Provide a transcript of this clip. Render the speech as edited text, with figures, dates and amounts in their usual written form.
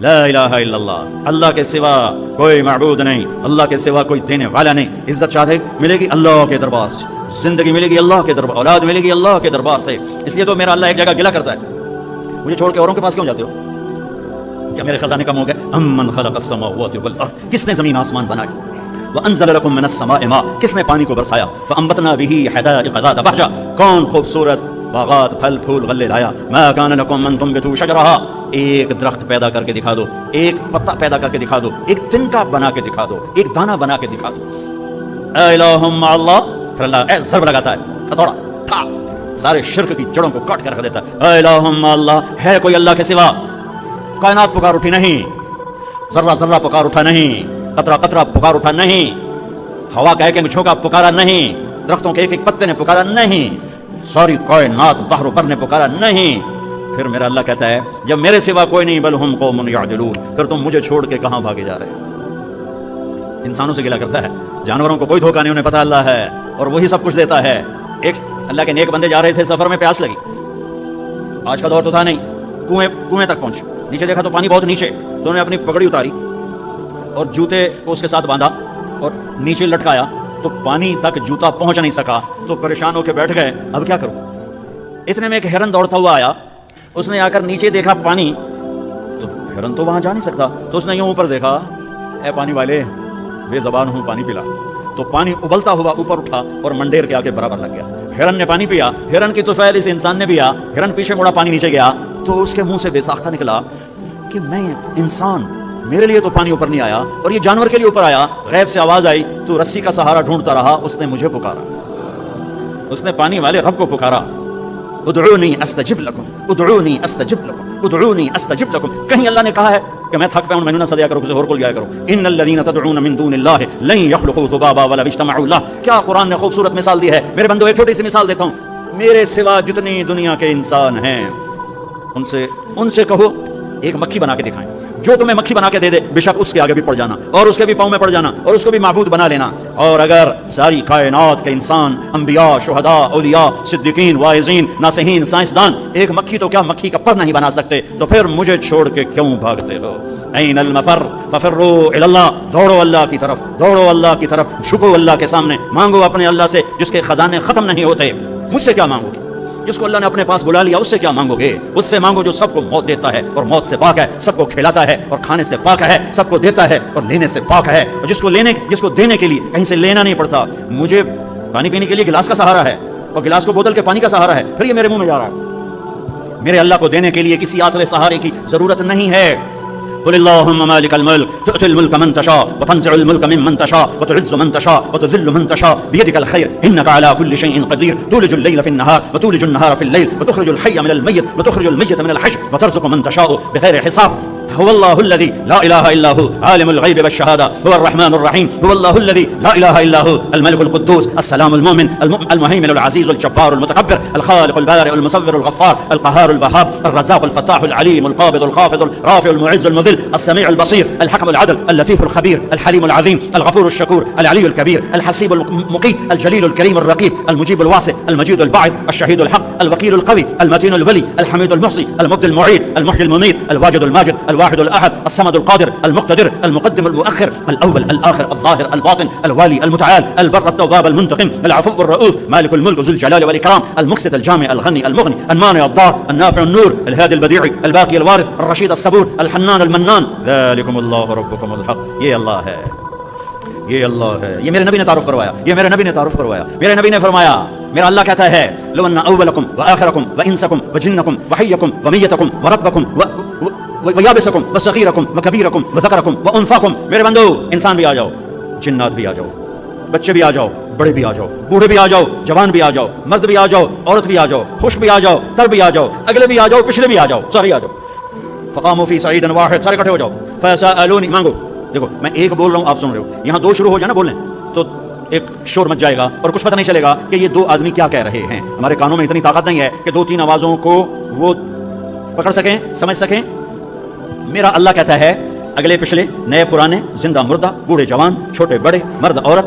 لا الہ الا اللہ، اللہ کے سوا کوئی معبود نہیں، اللہ کے سوا کوئی دینے والا نہیں۔ عزت چاہتے ملے گی اللہ کے دربار سے، زندگی ملے گی اللہ کے دربار، اولاد ملے گی اللہ کے دربار سے۔ اس لیے تو میرا اللہ ایک جگہ گلا کرتا ہے، مجھے چھوڑ کے اوروں کے پاس کیوں جاتے ہو؟ کیا میرے خزانے کم ہو گئے؟ امن خلق السماوات والارض، کس نے زمین آسمان بنائی؟ وانزل لكم من السماء ماء، کس نے پانی کو برسایا؟ فانبتنا به حدائق ذات بهجة، کون خوبصورت باغات پھل پھول غلے لایا؟ ما كان لكم ان تنبتوا شجرها، ایک درخت پیدا کر کے دکھا دو، ایک پتا پیدا کر کے دکھا دو، ایک تنکا بنا کے دکھا دو، ایک دانہ بنا کے دکھا دو۔ الہ مع اللہ، پھر اللہ ضرب لگاتا ہے، ہتھوڑا ٹھا، سارے شرک کی جڑوں کو کاٹ کر رکھ دیتا ہے۔ الہ مع اللہ، ہے کوئی اللہ کے سوا؟ کائنات پکار اٹھی نہیں، ذرہ ذرہ پکار اٹھا نہیں، قطرہ قطرہ پکار اٹھا نہیں، ہوا کا ایک ایک جھونکا پکارا نہیں، درختوں کے ایک ایک پتے نے پکارا نہیں، ساری کائنات بحر و بر نے پکارا نہیں۔ پھر میرا اللہ کہتا ہے جب میرے سوا کوئی نہیں، بل ہم قوم یعدلون، پھر تم مجھے چھوڑ کے کہاں بھاگے جا رہے ہو؟ انسانوں سے گلا کرتا ہے، جانوروں کو کوئی دھوکہ نہیں، انہیں پتہ اللہ ہے اور وہی سب کچھ دیتا ہے۔ ایک اللہ کے نیک بندے جا رہے تھے سفر میں، پیاس لگی، آج کا دور تو تھا نہیں، کنویں تک پہنچ، نیچے دیکھا تو پانی بہت نیچے، تو انہوں نے اپنی پگڑی اتاری اور جوتے کو اس کے ساتھ باندھا اور نیچے لٹکایا، تو پانی تک جوتا پہنچ نہیں سکا، تو پریشان ہو کے بیٹھ گئے، اب کیا کروں؟ اتنے میں ایک ہرن دوڑتا ہوا آیا، اس نے آ کر نیچے دیکھا پانی، تو ہرن تو وہاں جا نہیں سکتا، تو اس نے یوں اوپر دیکھا، اے پانی والے بے زبان ہوں، پانی پلا، تو پانی ابلتا ہوا اوپر اٹھا اور منڈیر کے آگے برابر لگ گیا۔ ہرن نے پانی پیا، ہرن کی طفیل اس انسان نے پیا، ہرن پیچھے مڑا، پانی نیچے گیا، تو اس کے منہ سے بے ساختہ نکلا کہ میں انسان، میرے لیے تو پانی اوپر نہیں آیا اور یہ جانور کے لیے اوپر آیا۔ غیب سے آواز آئی، تو رسی کا سہارا ڈھونڈتا رہا، اس نے مجھے پکارا، اس نے پانی والے رب کو پکارا، ادعونی استجب لکم، ادعونی استجب لکم، ادعونی استجب لکم۔ کہیں اللہ نے کہا ہے کہ میں تھک پیا ہوں، میں نہ صدیا کرو، کسی اور کو لیا کرو، ان الذین تدعون من دون اللہ لن یخلقوا ذبابا ولو اجتمعوا له۔ کیا قرآن نے خوبصورت مثال دی ہے میرے بندو۔ ایک چھوٹی سی مثال دیتا ہوں، میرے سوا جتنی دنیا کے انسان ہیں ان سے کہو ایک مکھی بنا کے دکھائیں، جو تمہیں مکھی بنا کے دے دے بے شک اس کے آگے بھی پڑ جانا اور اس کے بھی پاؤں میں پڑ جانا اور اس کو بھی معبود بنا لینا۔ اور اگر ساری کائنات کے انسان، انبیاء، شہداء، اولیاء، صدیقین، واعظین، ناصحین، سائنسدان ایک مکھی تو کیا مکھی کا پر نہیں بنا سکتے، تو پھر مجھے چھوڑ کے کیوں بھاگتے ہو؟ این المفر ففروا الی اللہ، دوڑو اللہ کی طرف، دوڑو اللہ کی طرف، جھکو اللہ کے سامنے، مانگو اپنے اللہ سے جس کے خزانے ختم نہیں ہوتے۔ مجھ سے کیا مانگو گے؟ جس کو اللہ نے اپنے پاس بلا لیا اس سے کیا مانگو گے؟ اس سے مانگو جو سب کو موت دیتا ہے اور موت سے پاک ہے، سب کو کھلاتا ہے اور کھانے سے پاک ہے، سب کو دیتا ہے اور لینے سے پاک ہے، اور جس کو دینے کے لیے کہیں سے لینا نہیں پڑتا۔ مجھے پانی پینے کے لیے گلاس کا سہارا ہے اور گلاس کو بوتل کے پانی کا سہارا ہے، پھر یہ میرے منہ میں جا رہا ہے۔ میرے اللہ کو دینے کے لیے کسی آسرے سہارے کی ضرورت نہیں ہے۔ قل اللهم مالك الملك تؤتي الملك من تشاء وتنزع الملك ممن تشاء وتعز من تشاء وتذل من تشاء بيدك الخير انك على كل شيء قدير تولج الليل في النهار وتولج النهار في الليل وتخرج الحي من الميت وتخرج الميت من الحي وترزق من تشاء بغير حساب هو الله الذي لا اله الا هو عالم الغيب والشهاده هو الرحمن الرحيم هو الله الذي لا اله الا هو الملك القدوس السلام المؤمن المهيمن العزيز الجبار المتكبر الخالق البارئ المصور الغفار القهار الوهاب الرزاق الفتاح العليم القابض الخافض الرافع المعز المذل السميع البصير الحكم العدل اللطيف الخبير الحليم العظيم الغفور الشكور العلي الكبير الحسيب المقيت الجليل الكريم الرقيب المجيب الواسع المجيد الباعث الشهيد الحق الوكيل القوي المتين الولي الحميد المحصي المبدي المعيد المحيي المميت الواجد الماجد الواحد الأحد الصمد القادر المقتدر المقدم المؤخر الأول الآخر الظاهر الباطن الوالي المتعال البر التواب المنتقم العفو الرؤوف مالك الملك ذو الجلال والإكرام المقسط الجامع الغني المغني المانع الضار النافع النور الهادي البديع الباقي الوارث الرشيد الصبور الحنان المنان ذلكم الله ربكم الحق۔ یہ اللہ ہے، یہ اللہ ہے، یہ میرے نبی نے تعارف کروایا، یہ میرے نبی نے تعارف کروایا۔ میرے نبی نے فرمایا، میرا اللہ کہتا ہے لو ان اولکم واخرکم وانسکم وجنکم وحیکم ومیتکم ورطبکم ویابسکم وصغیرکم وکبیرکم وذکرکم وانثاکم، میرے بندو انسان بھی آ جاؤ، جنات بھی آ جاؤ، بچے بھی آ جاؤ، بڑے بھی آ جاؤ، بوڑھے بھی آ جاؤ، جوان بھی آ جاؤ، مرد بھی آ جاؤ، عورت بھی آ جاؤ، خشک بھی آ جاؤ، تر بھی آ جاؤ، اگلے بھی آ جاؤ، پچھلے بھی آ جاؤ، سارے آ جاؤ، فقاموا فی صعید واحد، سارے اکٹھے ہو جاؤ، فسألونی، مانگو۔ دیکھو میں ایک بول رہا ہوں، آپ سن رہے ہو، یہاں دو شروع ہو جائے نا بولنے تو ایک شور مچ جائے گا اور کچھ پتہ نہیں چلے گا کہ یہ دو آدمی کیا کہہ رہے ہیں۔ ہمارے کانوں میں اتنی طاقت نہیں ہے کہ دو تین آوازوں کو وہ پکڑ سکیں، سمجھ سکیں۔ میرا اللہ کہتا ہے اگلے پچھلے، نئے پرانے، زندہ مردہ، بوڑھے جوان، چھوٹے بڑے، مرد عورت،